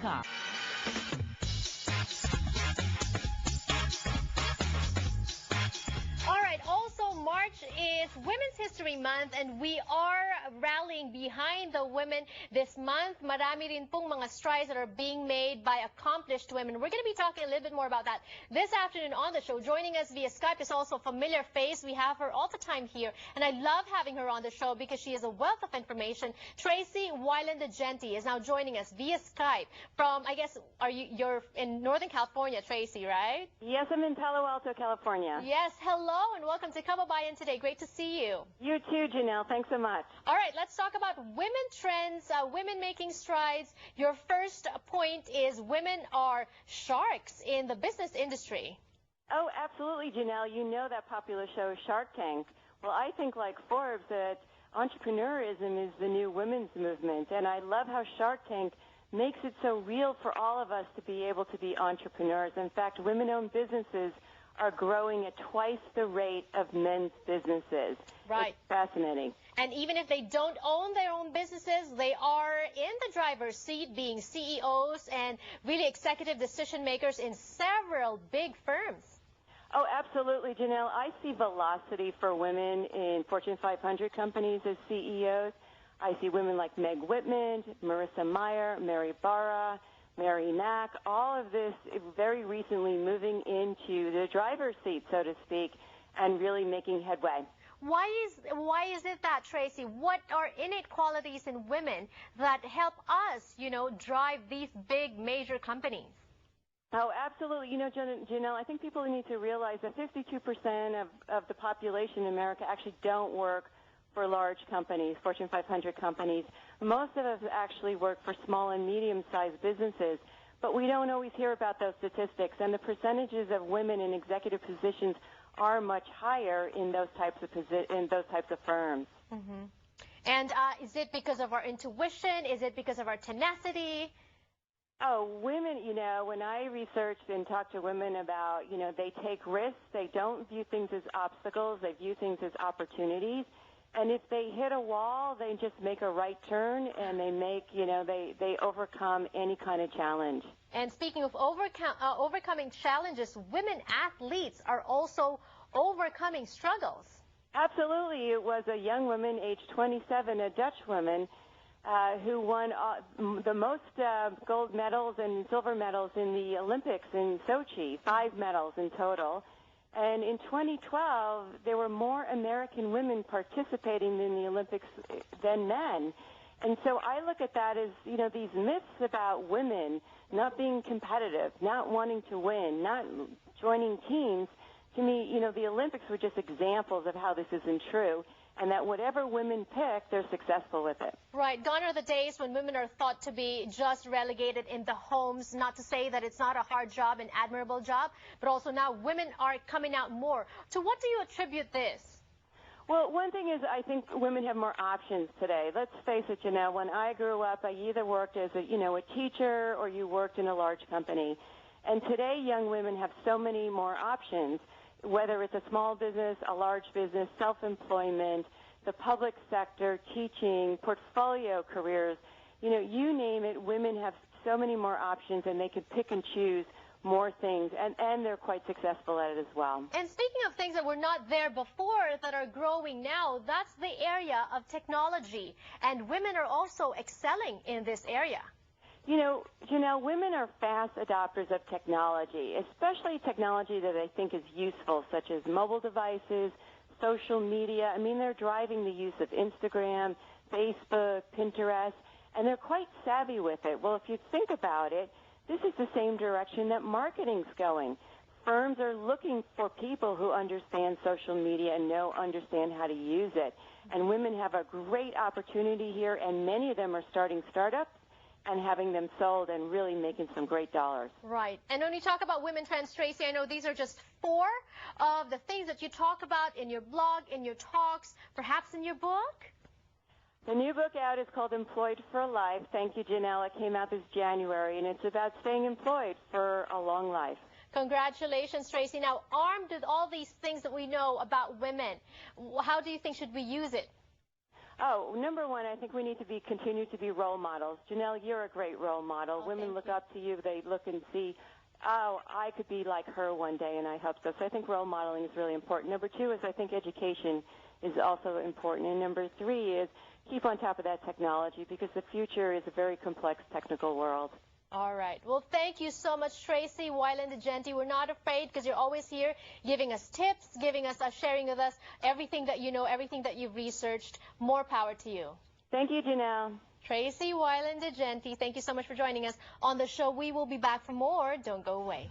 KSCI-TV.com. All right, also March is Women's History Month and we are rallying behind the women this month. Marami rin pong mga strides that are being made by accomplished women. We're going to be talking a little bit more about that this afternoon on the show. Joining us via Skype is also a familiar face. We have her all the time here, and I love having her on the show because she is a wealth of information. Tracy Wilen-Daugenti is now joining us via Skype from, I guess, you're in Northern California, Tracy, right? Yes, I'm in Palo Alto, California. Yes, hello and welcome to Kababayan today. Great to see you. You too, Janelle. Thanks so much. All right, let's talk about women trends, women making strides. Your first point is women are sharks in the business industry. Oh, absolutely, Janelle. You know that popular show Shark Tank. Well, I think, like Forbes, that entrepreneurism is the new women's movement, and I love how Shark Tank makes it so real for all of us to be able to be entrepreneurs. In fact, women-owned businesses are growing at twice the rate of men's businesses. Right. It's fascinating. And even if they don't own their own businesses, they are in the driver's seat being CEOs and really executive decision makers in several big firms. Oh, absolutely, Janelle. I see velocity for women in Fortune 500 companies as CEOs. I see women like Meg Whitman, Marissa Mayer, Mary Barra, Mary Knack, all of this very recently moving into the driver's seat, so to speak, and really making headway. Why is it that, Tracy? What are innate qualities in women that help us, drive these big major companies? Oh, absolutely. You know, Janelle, I think people need to realize that 52% of the population in America actually don't work for large companies, Fortune 500 companies. Most of us actually work for small and medium-sized businesses, but we don't always hear about those statistics, and the percentages of women in executive positions are much higher in those types of firms. Mm-hmm. And is it because of our intuition? Is it because of our tenacity? Oh, women, when I researched and talked to women about, they take risks, they don't view things as obstacles, they view things as opportunities. And if they hit a wall, they just make a right turn and they overcome any kind of challenge. And speaking of overcoming challenges, women athletes are also overcoming struggles. Absolutely. It was a young woman, age 27, a Dutch woman, who won the most gold medals and silver medals in the Olympics in Sochi, 5 medals in total. And in 2012, there were more American women participating in the Olympics than men. And so I look at that as, these myths about women not being competitive, not wanting to win, not joining teams. To me, the Olympics were just examples of how this isn't true, and that whatever women pick, they're successful with it. Right. Gone are the days when women are thought to be just relegated in the homes, not to say that it's not a hard job, an admirable job, but also now women are coming out more. To what do you attribute this? Well, one thing is I think women have more options today. Let's face it, Janelle, when I grew up, I either worked as a teacher or you worked in a large company. And today, young women have so many more options, whether it's a small business, a large business, self-employment, the public sector, teaching, portfolio careers. You name it, women have so many more options, and they could pick and choose more things, and they're quite successful at it as well. And speaking of things that were not there before that are growing now, that's the area of technology, and women are also excelling in this area. Janelle, women are fast adopters of technology, especially technology that I think is useful, such as mobile devices, social media. I mean, they're driving the use of Instagram, Facebook, Pinterest, and they're quite savvy with it. Well, if you think about it, this is the same direction that marketing's going. Firms are looking for people who understand social media and understand how to use it. And women have a great opportunity here, and many of them are starting startups and having them sold and really making some great dollars. Right. And when you talk about women trends, Tracy, I know these are just 4 of the things that you talk about in your blog, in your talks, perhaps in your book? The new book out is called Employed for Life. Thank you, Janelle. It came out this January, and it's about staying employed for a long life. Congratulations, Tracy. Now, armed with all these things that we know about women, how do you think should we use it? Oh, number one, I think we need to continue to be role models. Janelle, you're a great role model. Oh, Women look up to you. They look and see, oh, I could be like her one day, and I hope so. So I think role modeling is really important. Number two is I think education is also important. And number three is keep on top of that technology, because the future is a very complex technical world. All right. Well, thank you so much, Tracy, Wilen-Daugenti. We're not afraid because you're always here giving us tips, sharing with us everything that you know, everything that you've researched. More power to you. Thank you, Janelle. Tracy Wilen-Daugenti, thank you so much for joining us on the show. We will be back for more. Don't go away.